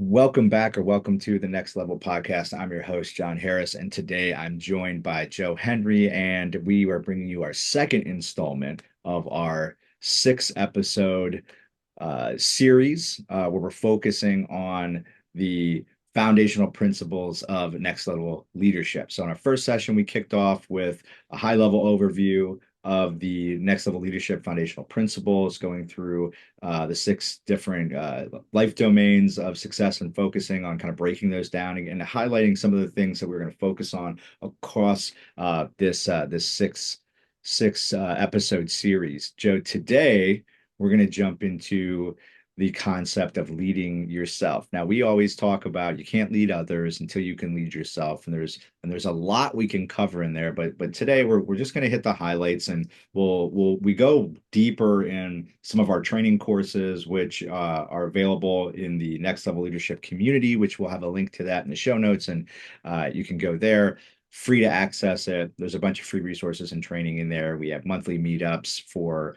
Welcome back or welcome to the Next Level podcast. I'm your host, John Harris, and today I'm joined by Joe Henry, and we are bringing you our second installment of our six-episode series where we're focusing on the foundational principles of next level leadership. So, in our first session, we kicked off with a high level overview of the next level leadership foundational principles, going through the six different life domains of success and focusing on kind of breaking those down and highlighting some of the things that we're going to focus on across this six episode series. Joe, today we're going to jump into the concept of leading yourself. Now, we always talk about you can't lead others until you can lead yourself, and there's a lot we can cover in there. But today we're just going to hit the highlights, and we go deeper in some of our training courses, which are available in the Next Level Leadership community, which we'll have a link to that in the show notes, and you can go there free to access it. There's a bunch of free resources and training in there. We have monthly meetups for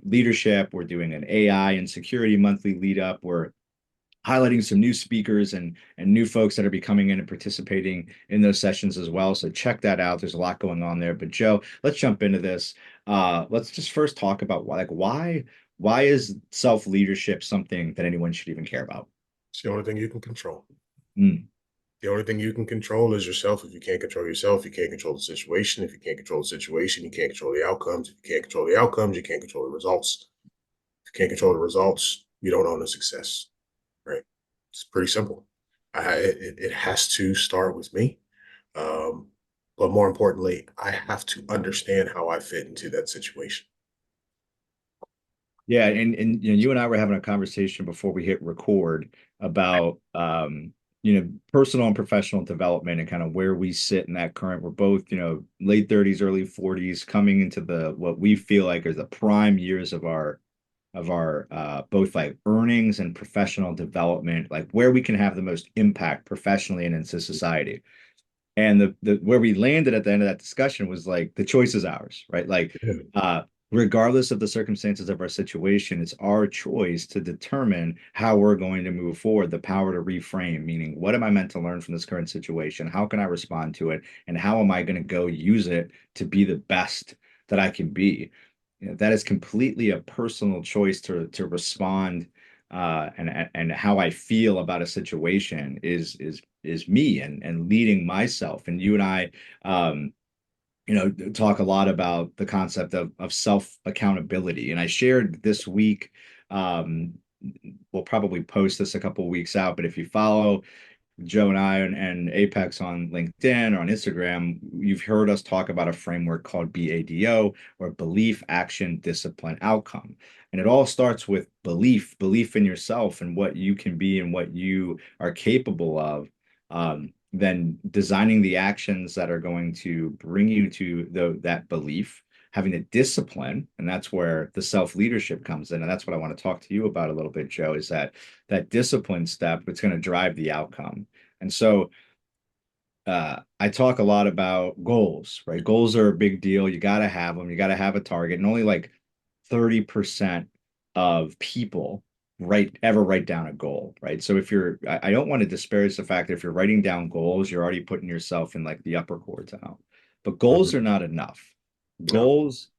leadership. We're doing an AI and security monthly lead up. We're highlighting some new speakers and new folks that are be coming in and participating in those sessions as well. So check that out. There's a lot going on there. But Joe, let's jump into this. Let's just first talk about why is self-leadership something that anyone should even care about? It's the only thing you can control. Mm, The only thing you can control is yourself. If you can't control yourself, you can't control the situation. If you can't control the situation, you can't control the outcomes. If you can't control the outcomes, you can't control the results. If you can't control the results, you don't own the success, right? It's pretty simple. It has to start with me. Um, but more importantly, I have to understand how I fit into that situation. yeah, and you and I were having a conversation before we hit record about personal and professional development and kind of where we sit in that current. We're both, late 30s, early 40s, coming into the what we feel like are the prime years of our both like earnings and professional development, like where we can have the most impact professionally and into society. And the where we landed at the end of that discussion was like the choice is ours, right? Like Yeah. uh regardless of the circumstances of our situation, it's our choice to determine how we're going to move forward, the power to reframe, meaning what am I meant to learn from this current situation? How can I respond to it? And how am I going to go use it to be the best that I can be? That is completely a personal choice to respond and how I feel about a situation is me and leading myself. And you and I talk a lot about the concept of self accountability. And I shared this week, um, we'll probably post this a couple of weeks out, but if you follow Joe and I and Apex on LinkedIn or on Instagram, you've heard us talk about a framework called BADO, or belief, action, discipline, outcome. And it all starts with belief in yourself and what you can be and what you are capable of. Then designing the actions that are going to bring you to that belief, having the discipline, and that's where the self-leadership comes in. And that's what I want to talk to you about a little bit, Joe, is that discipline step that's going to drive the outcome. And so I talk a lot about goals, right? Goals are a big deal. You got to have them. You got to have a target. And only like 30% of people write down a goal, right? So if I don't want to disparage the fact that if you're writing down goals, you're already putting yourself in like the upper quartile. But goals Mhm. are not enough. No. Goals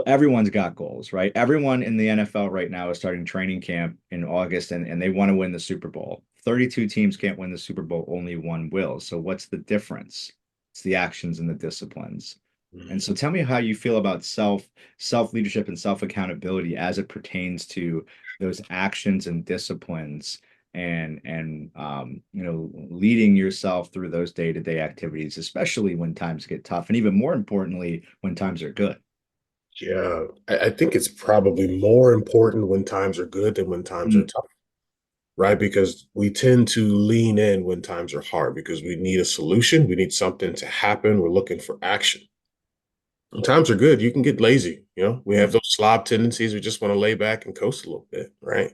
everyone's got goals, right? Everyone in the NFL right now is starting training camp in August and they want to win the Super Bowl. 32 teams can't win the Super Bowl, only one will. So what's the difference? It's the actions and the disciplines. And Mhm. so tell me how you feel about self leadership and self accountability as it pertains to those actions and disciplines and leading yourself through those day-to-day activities, especially when times get tough and even more importantly when times are good. Yeah, I think it's probably more important when times are good than when times are Mm, tough, right? Because we tend to lean in when times are hard because we need a solution. We need something to happen. We're looking for action. When times are good, you can get lazy. We have mm. those slob tendencies. We just want to lay back and coast a little bit, right?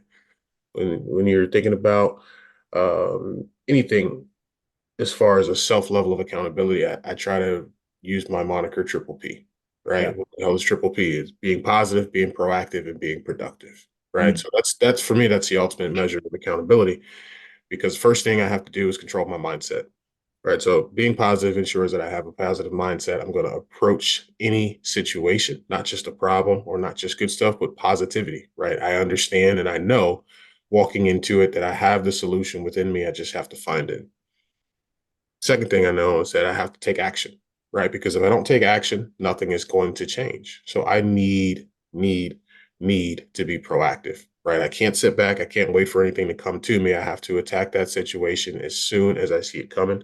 When you're thinking about anything as far as a self level of accountability, I try to use my moniker triple P, Yeah. right? What the hell is triple P? Is being positive, being proactive, and being productive. right? Mm, So that's for me, that's the ultimate measure of accountability because first thing I have to do is control my mindset. Right. So being positive ensures that I have a positive mindset. I'm going to approach any situation, not just a problem or not just good stuff, but positivity. Right. I understand and I know walking into it that I have the solution within me. I just have to find it. Second thing I know is that I have to take action. Right. Because if I don't take action, nothing is going to change. So I need to be proactive. Right. I can't sit back. I can't wait for anything to come to me. I have to attack that situation as soon as I see it coming.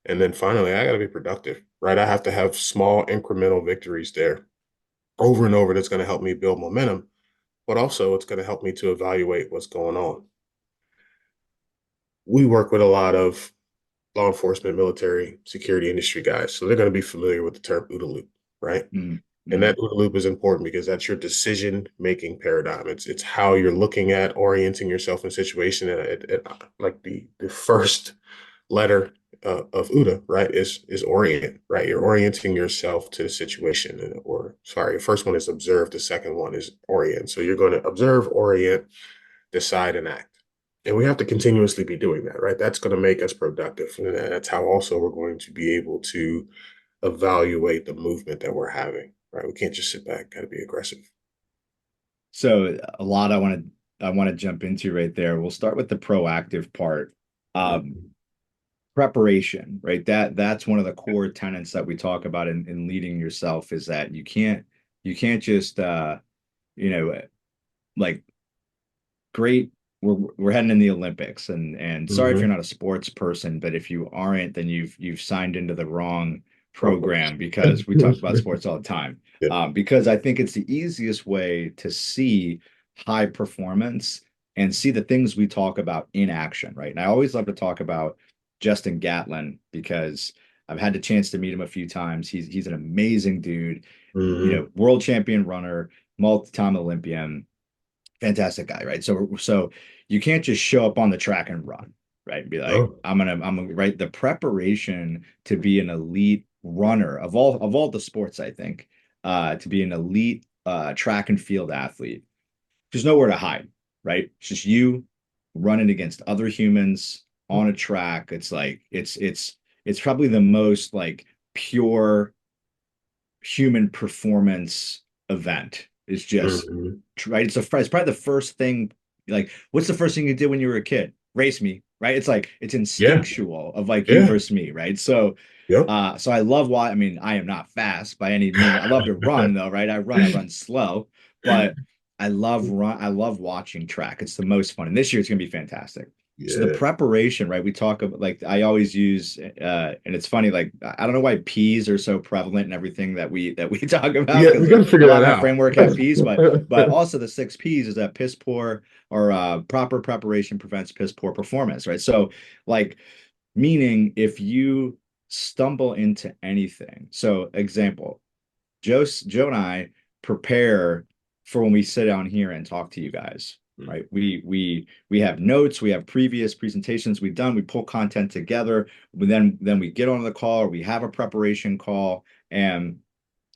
And then finally, I got to be productive, right? I have to have small incremental victories there over and over that's going to help me build momentum, but also it's going to help me to evaluate what's going on. We work with a lot of law enforcement, military, security industry guys, so they're going to be familiar with the term OODA loop, right? mm, And mm. that OODA loop is important because that's your decision making paradigm. It's how you're looking at orienting yourself in a situation. Like the first letter of OODA, right, is orient, right? You're orienting yourself to the situation, or sorry, the first one is observe, the second one is orient. So you're going to observe, orient, decide, and act. And we have to continuously be doing that, right? That's going to make us productive. And that's how also we're going to be able to evaluate the movement that we're having, right? We can't just sit back, got to be aggressive. So a lot I want to jump into right there. We'll start with the proactive part. Um, Mhm. Preparation, right? That's one of the core tenets that we talk about in leading yourself is that you can't just you know like great we're heading in the Olympics and sorry if you're Mhm. not a sports person, but if you aren't, then you've signed into the wrong Wrong place. program because we talk about sports all the time. Yeah. Because I think it's the easiest way to see high performance and see the things we talk about in action, right? And I always love to talk about Justin Gatlin because I've had the chance to meet him a few times. He's an amazing dude, Mhm. world champion runner, multi-time Olympian, fantastic guy, right? So you can't just show up on the track and run, right? And be like, Oh. I'm gonna right. The preparation to be an elite runner of all the sports, I think, to be an elite track and field athlete, there's nowhere to hide, right? It's just you running against other humans on a track. It's like it's probably the most like pure human performance event is just Mhm. right. It's probably the first thing. Like, what's the first thing you did when you were a kid? Race me, right? It's like it's Yeah. instinctual of like you Yeah. versus me, right? So, Yep. so I love why. I mean, I am not fast by any means. I love to run though, right? I run slow, but I love watching track. It's the most fun, and this year it's gonna be fantastic. So the Yeah. preparation, right? We talk about like I always use, and it's funny. Like I don't know why peas are so prevalent in everything that we talk about Yeah, we because got to a figure lot that of my out. framework have peas, but also the six P's is that piss poor or proper preparation prevents piss poor performance, right? So like meaning if you stumble into anything, so example, Joe and I prepare for when we sit down here and talk to you guys, right? Mhm. We have notes, we have previous presentations we've done, we pull content together, but then we get on the call or we have a preparation call and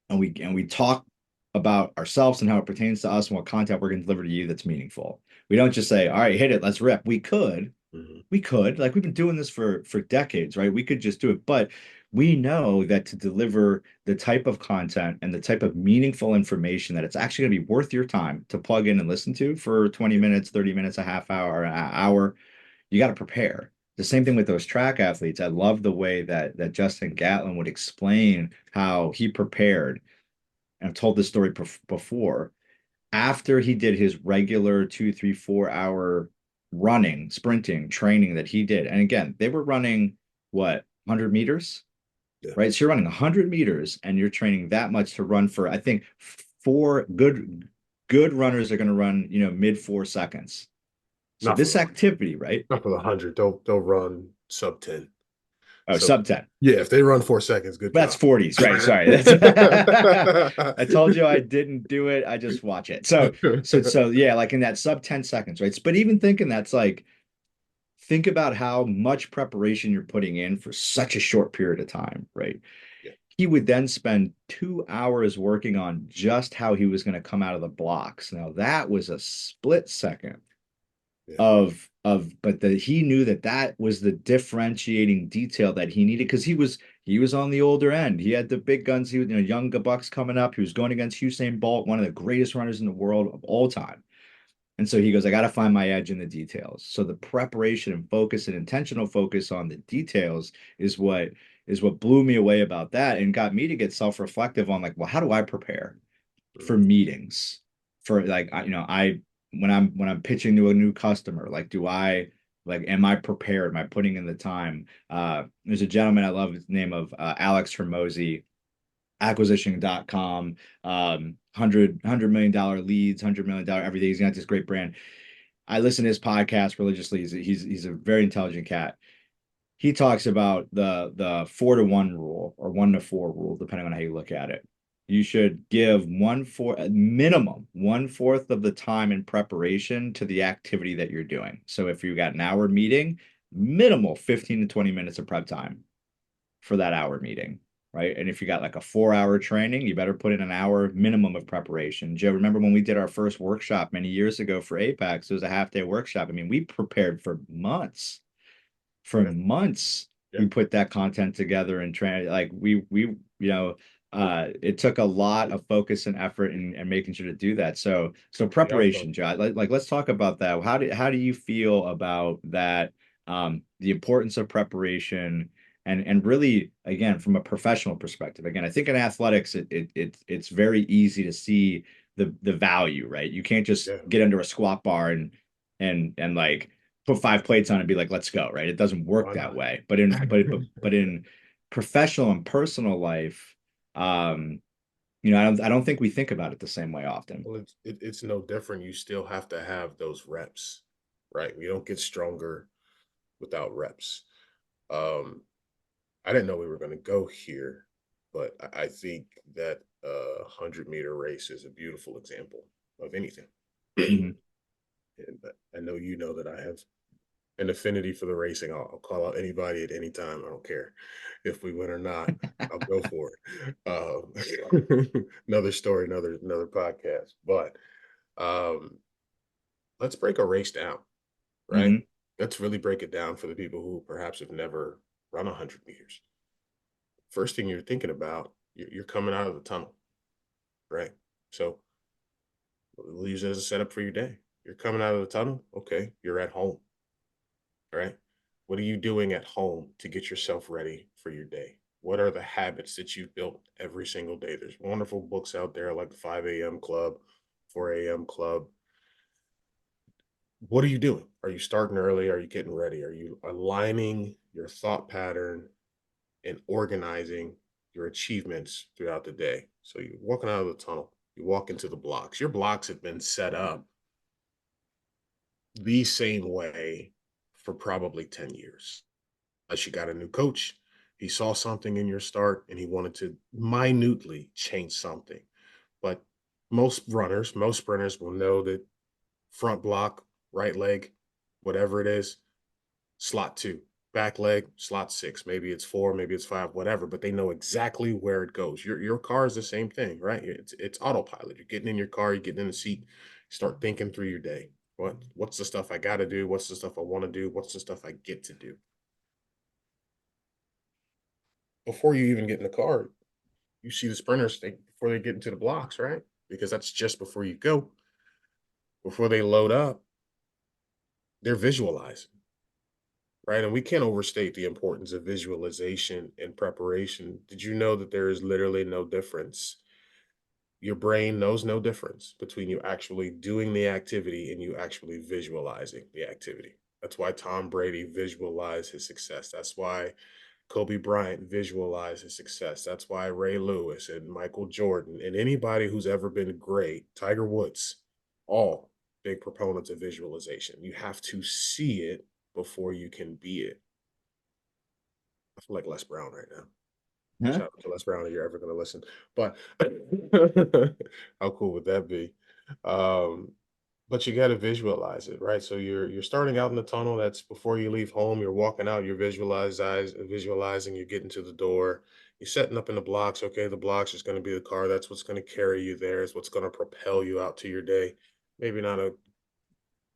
and we talk about ourselves and how it pertains to us and what content we're going to deliver to you that's meaningful. We don't just say, "All right, hit it, let's rip." Mhm. We could like we've been doing this for decades, right? We could just do it, but we know that to deliver the type of content and the type of meaningful information that it's actually going to be worth your time to plug in and listen to for 20 minutes, 30 minutes, a half hour, an hour, you got to prepare. The same thing with those track athletes. I love the way that Justin Gatlin would explain how he prepared. And I've told this story before after he did his regular 2, 3, 4 hour running, sprinting training that he did. And again, they were running what, 100 meters, Yeah. right? So you're running 100 meters and you're training that much to run for, I think, four good runners are going to run, mid 4 seconds. So Not for this the activity, right? not for the 100. They'll run sub 10. Oh, So sub 10. yeah, if they run 4 seconds, good That's job. 40s, right? Sorry. That's I told you I didn't do it. I just watch it. So yeah, like in that sub 10 seconds, right? But even thinking that's like think about how much preparation you're putting in for such a short period of time, right? Yeah. he would then spend 2 hours working on just how he was going to come out of the blocks. Now that was a split second Yeah. of but that he knew that that was the differentiating detail that he needed because he was on the older end. He had the big guns. He was, young bucks coming up. He was going against Usain Bolt, one of the greatest runners in the world of all time. And so he goes, I got to find my edge in the details. So the preparation and focus and intentional focus on the details is what blew me away about that and got me to get self-reflective on like, well, how do I prepare for Mhm. meetings? For like, I when I'm pitching to a new customer, like, do I like, am I prepared? Am I putting in the time? There's a gentleman I love, his name of Alex Hermosi, acquisition.com, 100 million dollar leads, $100 million everything. He's got this great brand. I listen to his podcast religiously. He's a very intelligent cat. He talks about the 4-to-1 rule or 1-to-4 rule, depending on how you look at it. You should give minimum 1/4 of the time in preparation to the activity that you're doing. So if you got an hour meeting, minimal 15 to 20 minutes of prep time for that hour meeting, right? And if you got like a 4-hour training, you better put in an hour minimum of preparation. Joe, remember when we did our first workshop many years ago for Apex? It was a half-day workshop. I mean, we prepared for months. For Yeah. months, Yeah. we put that content together and train. Like it took a lot of focus and effort and making sure to do that. So The outcome. preparation, Joe. Like let's talk about that. How do you feel about that? The importance of preparation and really again from a professional perspective. Again, I think in athletics it's very easy to see the value, right? You can't just Yeah. get under a squat bar and like put 5 plates on and be like, let's go, right? It doesn't work Why that not? way. But in professional and personal life, um, I don't think we think about it the same way often. Well, it's no different. You still have to have those reps, right? We don't get stronger without reps. Um, I didn't know we were going to go here, but I think that a 100-meter race is a beautiful example of anything. Mhm. And I know you know that I have an affinity for the racing. I'll call out anybody at any time. I don't care if we win or not. I'll go for it. Another story, another podcast. But um, let's break a race down, right? Mhm. Let's really break it down for the people who perhaps have never run 100 meters. First thing you're thinking about, you're coming out of the tunnel, right? So we'll use it as a setup for your day. You're coming out of the tunnel. Okay, you're at home, right? What are you doing at home to get yourself ready for your day? What are the habits that you've built every single day? There's wonderful books out there like the 5 a.m. Club, 4 a.m. Club. What are you doing? Are you starting early? Are you getting ready? Are you aligning your thought pattern and organizing your achievements throughout the day? So you're walking out of the tunnel, you walk into the blocks. Your blocks have been set up the same way for probably 10 years. Unless you got a new coach, he saw something in your start and he wanted to minutely change something. But most runners, most sprinters will know that front block, right leg, whatever it is, slot 2, back leg, slot 6. Maybe it's 4, maybe it's 5, whatever, but they know exactly where it goes. Your car is the same thing, right? It's autopilot. You're getting in your car, you're getting in the seat, you start thinking through your day. What's the stuff I got to do? What's the stuff I want to do? What's the stuff I get to do? Before you even get in the car, you see the sprinters think before they get into the blocks, right? Because that's just before you go. Before they load up, they're visualizing, right? And we can't overstate the importance of visualization and preparation. Did you know that there is literally no difference? Your brain knows no difference between you actually doing the activity and you actually visualizing the activity. That's why Tom Brady visualized his success. That's why Kobe Bryant visualized his success. That's why Ray Lewis and Michael Jordan and anybody who's ever been great, Tiger Woods, all big proponents of visualization. You have to see it before you can be it. I feel like Les Brown right now. Huh? Shout out to Les Brown if you're ever going to listen. But how cool would that be? Um, but you got to visualize it, right? So you're starting out in the tunnel. That's before you leave home. You're walking out. You're visualizing. You're getting to the door. You're setting up in the blocks. Okay, the blocks is going to be the car. That's what's going to carry you there. It's what's going to propel you out to your day. Maybe not a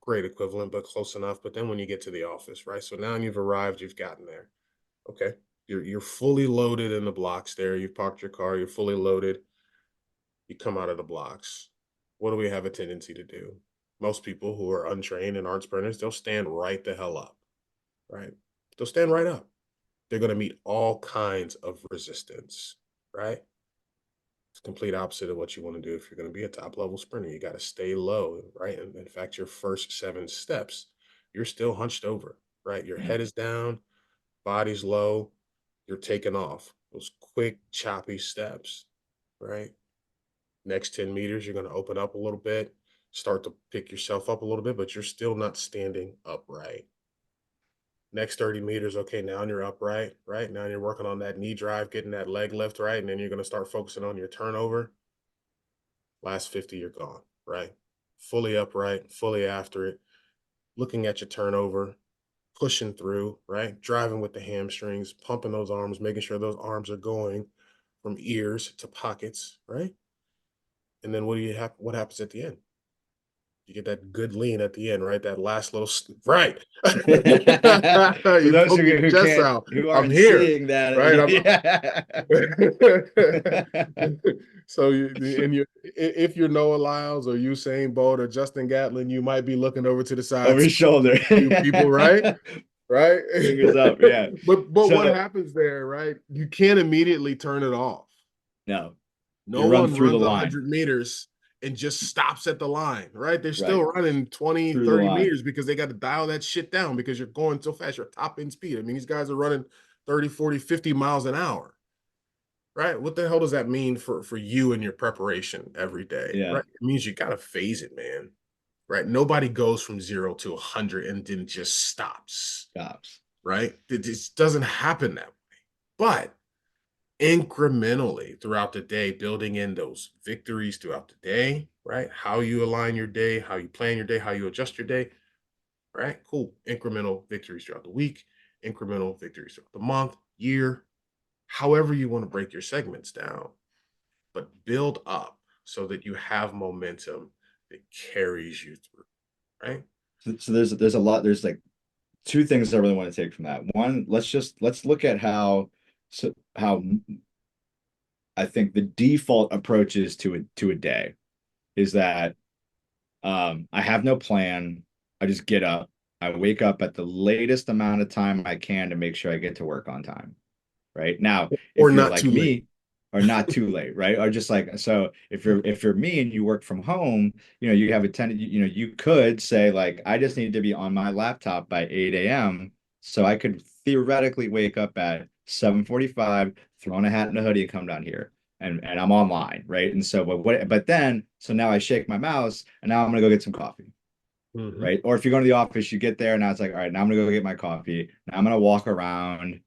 great equivalent, but close enough. But then when you get to the office, right? So now you've arrived, you've gotten there. Okay. You're fully loaded in the blocks there. You've parked your car, you're fully loaded. You come out of the blocks. What do we have a tendency to do? Most people who are untrained and aren't sprinters, they'll stand right the hell up, right? They'll stand right up. They're going to meet all kinds of resistance, right? It's complete opposite of what you want to do if you're going to be a top level sprinter. You got to stay low, right? And in fact, your first 7 steps, you're still hunched over, right? Your Yeah. head is down, body's low, you're taking off. Those quick, choppy steps, right? Next 10 meters, you're going to open up a little bit, start to pick yourself up a little bit, but you're still not standing upright. Next 30 meters, okay, now you're upright, right? Now you're working on that knee drive, getting that leg lift, right? And then you're going to start focusing on your turnover. Last 50, you're gone, right? Fully upright, fully after it, looking at your turnover, pushing through, right? Driving with the hamstrings, pumping those arms, making sure those arms are going from ears to pockets, right? And then what do you have? What happens at the end? You get that good lean at the end, right? That last little right. For You those poke your who chest can't, out. who I'm aren't here, seeing that, right? yeah. So if you're Noah Lyles or Usain Bolt or Justin Gatlin, you might be looking over to the Over sides. his shoulder. You people, right? Right. Fingers up, yeah. But what So happens there, right? You can't immediately turn it off. no, No you run one through the runs line, 100 meters and just stops at the line, right? They're still right? running 20, Through the 30 line. meters because they got to dial that shit down because you're going so fast. You're top end speed. I mean, these guys are running 30, 40, 50 miles an hour, right? What the hell does that mean for you and your preparation every day, Yeah. right? It means you got to phase it, man, right? Nobody goes from 0 to 100 and then just stops, Stops. right? It just doesn't happen that way. But incrementally throughout the day, building in those victories throughout the day, right? How you align your day, how you plan your day, how you adjust your day, right? Cool. Incremental victories throughout the week, incremental victories throughout the month, year, however you want to break your segments down, but build up so that you have momentum that carries you through, right? So there's a lot. There's like two things I really want to take from that. One, let's look at how I think the default approach is to a day is that I have no plan. I just get up. I wake up at the latest amount of time I can to make sure I get to work on time. Right now, Or if you're not like too late. me, or not too late, right? Or just like so, if you're me and you work from home, you have a tendency, you could say like, I just need to be on my laptop by 8 a.m. so I could theoretically wake up at 7:45, throw on a hat and a hoodie, and come down here. And I'm online, right? And so, but then, so now I shake my mouse, and now I'm gonna go get some coffee, Mhm. right? Or if you go to the office, you get there, and now it's like, all right, now I'm gonna go get my coffee. Now I'm gonna walk around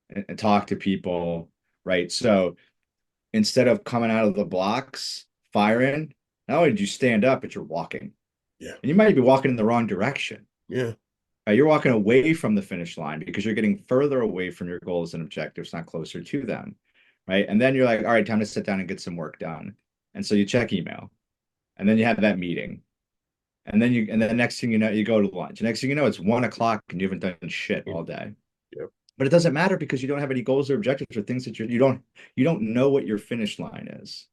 and talk to people, right? So instead of coming out of the blocks firing, not only did you stand up, but you're walking. Yeah. And you might be walking in the wrong direction. Yeah. Right? You're walking away from the finish line because you're getting further away from your goals and objectives, not closer to them. Right. And then you're like, all right, time to sit down and get some work done. And so you check email. And then you have that meeting. And then next thing you know, you go to lunch. Next thing you know, it's 1 o'clock and you haven't done shit all day. Yep. But it doesn't matter because you don't have any goals or objectives or things that you don't know what your finish line is.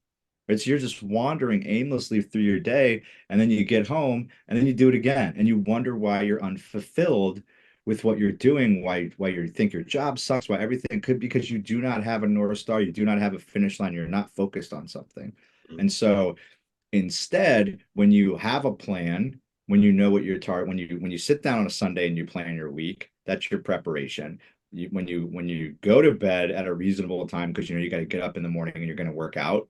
Right? So you're just wandering aimlessly through your day, and then you get home, and then you do it again, and you wonder why you're unfulfilled with what you're doing, why you think your job sucks, why everything could because you do not have a North Star, you do not have a finish line, you're not focused on something. Mhm. And so instead, when you have a plan, when you know what your target, when you sit down on a Sunday and you plan your week, that's your preparation. When you go to bed at a reasonable time, because you got to get up in the morning and you're going to work out,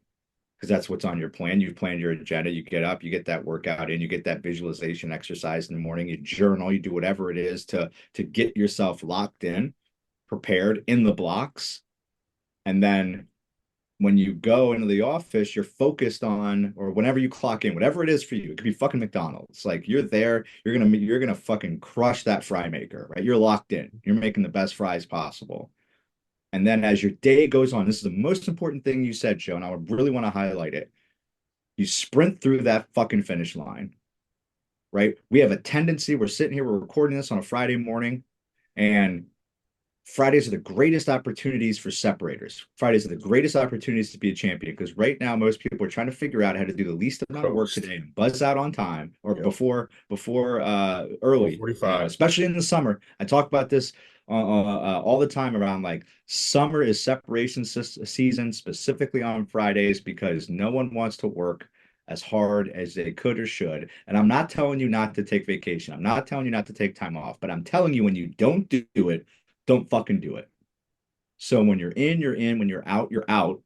because that's what's on your plan. You've planned your agenda. You get up, you get that workout in, you get that visualization exercise in the morning. You journal, you do whatever it is to get yourself locked in, prepared in the blocks, and then when you go into the office, you're focused on, or whenever you clock in, whatever it is for you, it could be fucking McDonald's. Like you're there, you're gonna fucking crush that fry maker, right? You're locked in. You're making the best fries possible. And then as your day goes on, this is the most important thing you said, Joe, and I would really want to highlight it. You sprint through that fucking finish line, right? We have a tendency, we're sitting here, we're recording this on a Friday morning, and Fridays are the greatest opportunities for separators. Fridays are the greatest opportunities to be a champion because right now most people are trying to figure out how to do the least amount of work Coast. today and buzz out on time or Yep. before early. 4:45. Especially in the summer. I talk about this all the time around like summer is separation season, specifically on Fridays because no one wants to work as hard as they could or should. And I'm not telling you not to take vacation. I'm not telling you not to take time off, but I'm telling you when you don't do it, don't fucking do it. So when you're in, you're in. When you're out, you're out.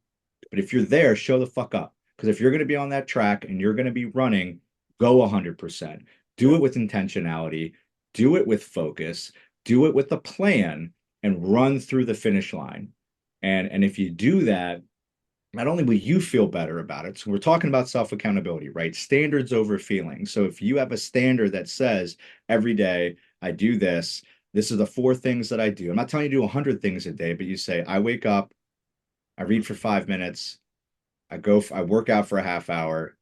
But if you're there, show the fuck up. Because if you're going to be on that track and you're going to be running, go 100%. Do Yep. it with intentionality. Do it with focus. Do it with a plan and run through the finish line. And if you do that, not only will you feel better about it, so we're talking about self accountability, right? Standards over feelings. So if you have a standard that says every day I do this, this is the four things that I do. I'm not telling you to do 100 things a day, but you say I wake up, I read for 5 minutes, I work out for a half hour,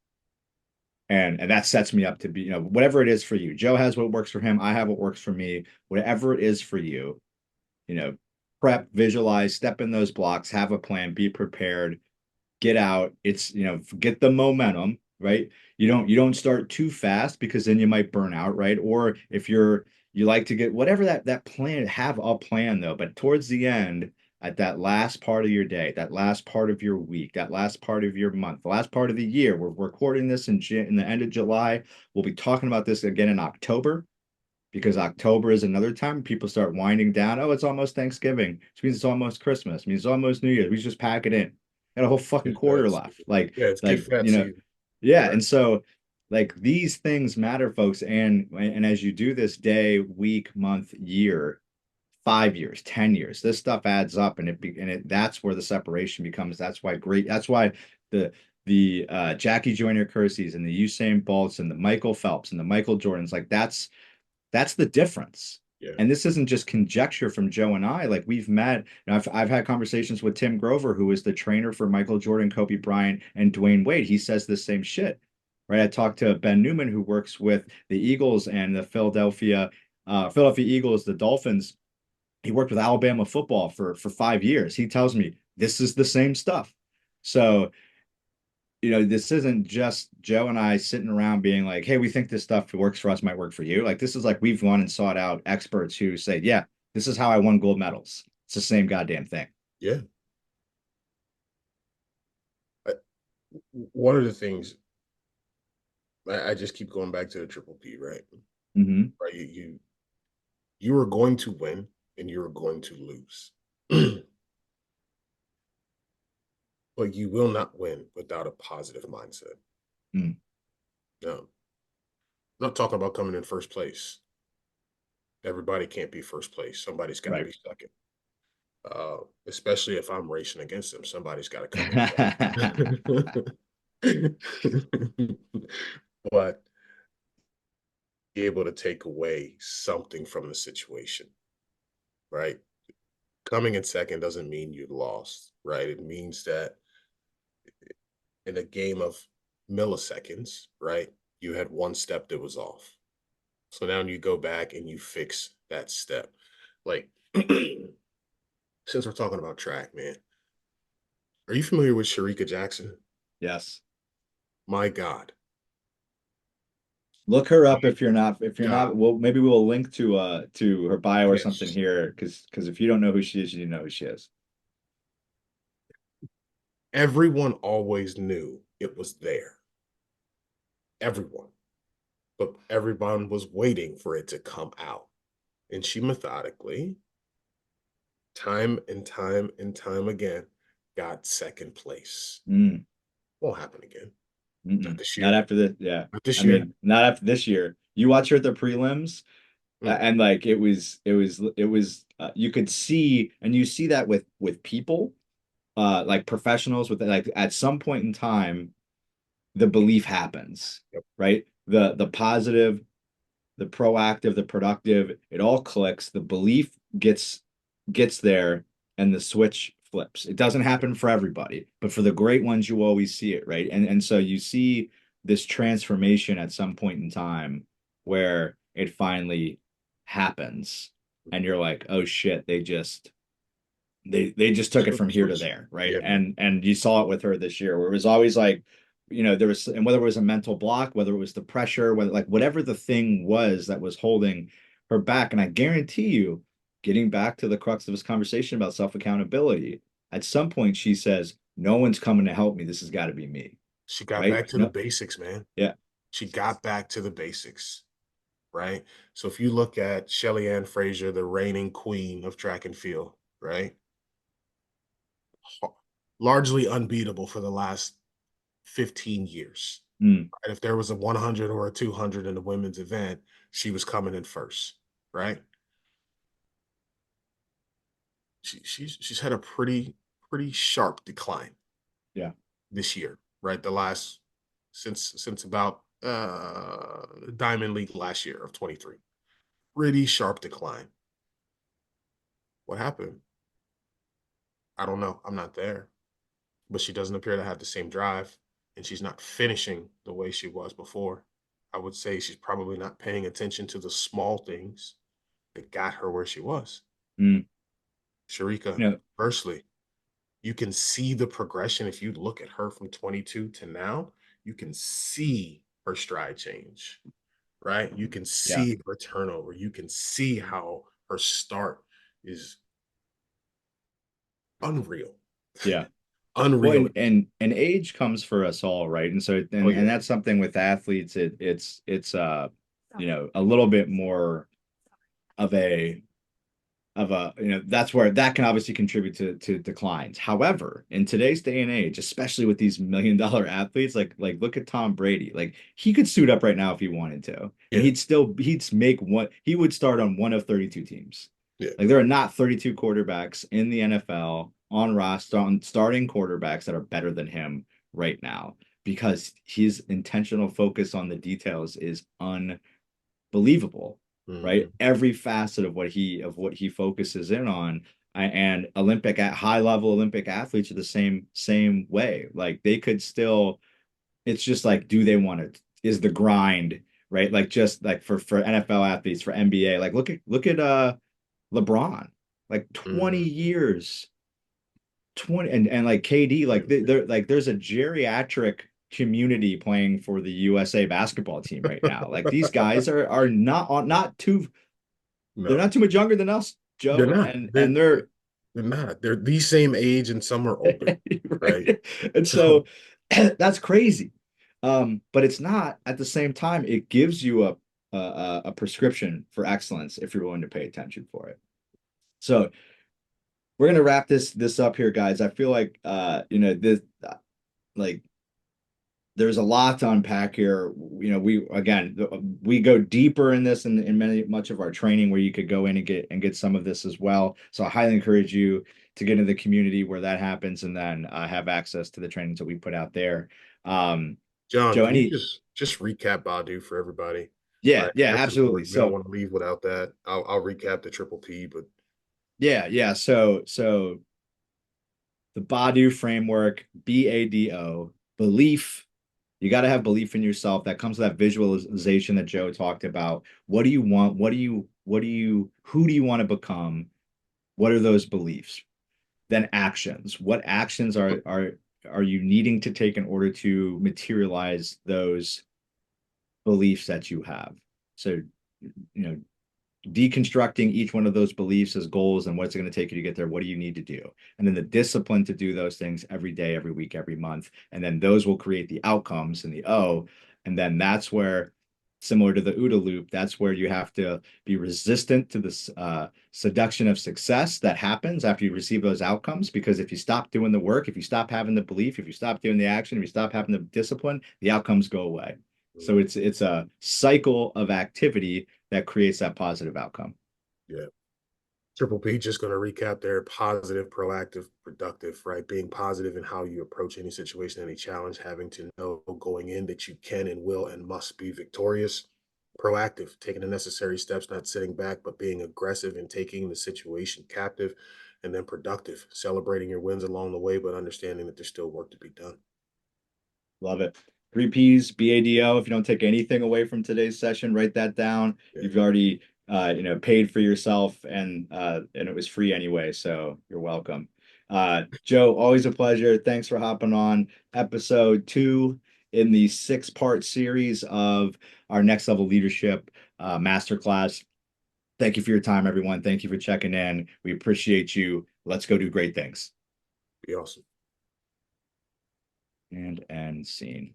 and that sets me up to be, whatever it is for you. Joe has what works for him. I have what works for me. Whatever it is for you, you know, prep, visualize, step in those blocks, have a plan, be prepared, get out. It's, get the momentum, right? You don't start too fast because then you might burn out, right? Or if you like to get whatever that plan, have a plan though, but towards the end, at that last part of your day, that last part of your week, that last part of your month, the last part of the year, we're recording this in the end of July. We'll be talking about this again in October because October is another time people start winding down. Oh, it's almost Thanksgiving, which means it's almost Christmas, it means it's almost New Year's. We just pack it in. Got a whole fucking Gift fat quarter left. season. Yeah, it's gift fat season. Yeah. Right. And so like these things matter, folks. And as you do this day, week, month, year, 5 years, 10 years, this stuff adds up and that's where the separation becomes. That's why the Jackie Joyner Kerseys and the Usain Bolts and the Michael Phelps and the Michael Jordans, like that's the difference. Yeah. And this isn't just conjecture from Joe and I. Like we've met, I've had conversations with Tim Grover, who is the trainer for Michael Jordan, Kobe Bryant, and Dwayne Wade. He says the same shit, right? I talked to Ben Newman, who works with the Eagles and the Philadelphia Eagles, the Dolphins. He worked with Alabama football for 5 years. He tells me this is the same stuff. So this isn't just Joe and I sitting around being like, hey, we think this stuff works for us, might work for you. Like, this is like we've gone and sought out experts who say, yeah, this is how I won gold medals. It's the same goddamn thing. Yeah. I, one of the things I just keep going back to the triple P, right? Mm-hmm. Right. You are going to win and you are going to lose. But you will not win without a positive mindset. Mm. No. I'm not talking about coming in first place. Everybody can't be first place. Somebody's got to Right. be second. Especially if I'm racing against them, somebody's got to come in second. But be able to take away something from the situation, right? Coming in second doesn't mean you lost, right? It means that in a game of milliseconds, right, you had one step that was off. So now you go back and you fix that step. Like, since we're talking about track, man, are you familiar with Sharika Jackson? Yes. My God. Look her My up if you're not. If you're God. not, well, maybe we'll link to her bio or something Yes. here, because if you don't know who she is, you know who she is. Everyone always knew it was there. Everyone. But everyone was waiting for it to come out. And she methodically, time and time and time again, got second place. Mm. Won't happen again. Not Mm-mm. this Not year. after this. Yeah. Not this I year. mean, not after this year. You watch her at the prelims. Mm, And like it was you could see, and you see that with people like professionals, with like at some point in time the belief happens, yep. right? The positive, the proactive, the productive, it all clicks. The belief gets there, and the switch flips. It doesn't happen for everybody, but for the great ones, you always see it, right? And so you see this transformation at some point in time where it finally happens, and you're like, oh shit, they just took it Flip from the here to switch. there, right? Yeah, man. And you saw it with her this year, where it was always like, there was, and whether it was a mental block, whether it was the pressure, whether like whatever the thing was that was holding her back. And I guarantee you, getting back to the crux of this conversation about self-accountability, at some point she says, no one's coming to help me. This has got to be me, She got right? back to the No, basics, man. yeah. She got back to the basics, right? So if you look at Shelly Ann Fraser, the reigning queen of track and field, right? Largely unbeatable for the last 15 years. Mm, Right? If there was a 100 or a 200 in the women's event, she was coming in first, right? She's had a pretty sharp decline yeah. this year, right? The last since about Diamond League last year of 23. Pretty sharp decline. What happened? I don't know. I'm not there. But she doesn't appear to have the same drive, and she's not finishing the way she was before. I would say she's probably not paying attention to the small things that got her where she was. Mm, Sharika, you know, firstly, you can see the progression. If you look at her from 22 to now, you can see her stride change, right? You can yeah, see her turnover. You can see how her start is unreal. yeah. Well, Unreal. and age comes for us all, right? And so Oh, and yeah. that's something with athletes, it's a little bit more of a that's where that can obviously contribute to declines. However, in today's day and age, especially with these $1 million athletes, like look at Tom Brady. Like he could suit up right now if he wanted to, and Yeah. he would start on one of 32 teams. Yeah. Like there are not 32 quarterbacks in the NFL on roster on starting quarterbacks that are better than him right now because his intentional focus on the details is unbelievable, right? Mm-hmm. Every facet of what he focuses in on, and Olympic at high level Olympic athletes are the same way. Like they could still, it's just like, do they want to? Is the grind right? Like just like for NFL athletes, for NBA, like look at LeBron, like 20 Mm-hmm. years 20 and like KD, like they're like there's a geriatric community playing for the USA basketball team right now. Like these guys are not too they're No, not too much younger than us, they're Joe, not. and they're They're not. They're the same age and some are older, right? right. And So so that's crazy. But it's not at the same time, it gives you a prescription for excellence if you're willing to pay attention for it. So we're gonna wrap this up here, guys. I feel like this like there's a lot to unpack here. We go deeper in this in much of our training where you could go in and get some of this as well. So I highly encourage you to get into the community where that happens and then have access to the trainings that we put out there. Um, John, Joe, can you any just recap BADO for everybody? yeah, Right. yeah, That's absolutely. important. We don't So want to leave without that. I'll recap the triple P, but yeah. So the BADO framework, BADO, belief. You got to have belief in yourself. That comes with that visualization that Joe talked about. What do you want? Who do you want to become? What are those beliefs? Then actions. What actions are you needing to take in order to materialize those beliefs that you have? So, you know, deconstructing each one of those beliefs as goals and what's it going to take you to get there. What do you need to do? And then the discipline to do those things every day, every week, every month. And then those will create the outcomes in the O. And then that's where, similar to the OODA loop, that's where you have to be resistant to this seduction of success that happens after you receive those outcomes. Because if you stop doing the work, if you stop having the belief, if you stop doing the action, if you stop having the discipline, the outcomes go away. So it's a cycle of activity that creates that positive outcome. yeah. Triple P, just going to recap there: positive, proactive, productive, right? Being positive in how you approach any situation, any challenge, having to know going in that you can and will and must be victorious. Proactive, taking the necessary steps, not sitting back, but being aggressive and taking the situation captive. and then productive, celebrating your wins along the way, but understanding that there's still work to be done. Love it. Three P's, BADO. If you don't take anything away from today's session, write that down. Yeah. You've already paid for yourself and it was free anyway, so you're welcome. Joe, always a pleasure. Thanks for hopping on episode 2 in the 6-part series of our Next Level Leadership masterclass. Thank you for your time, everyone. Thank you for checking in. We appreciate you. Let's go do great things. Be awesome. And end scene.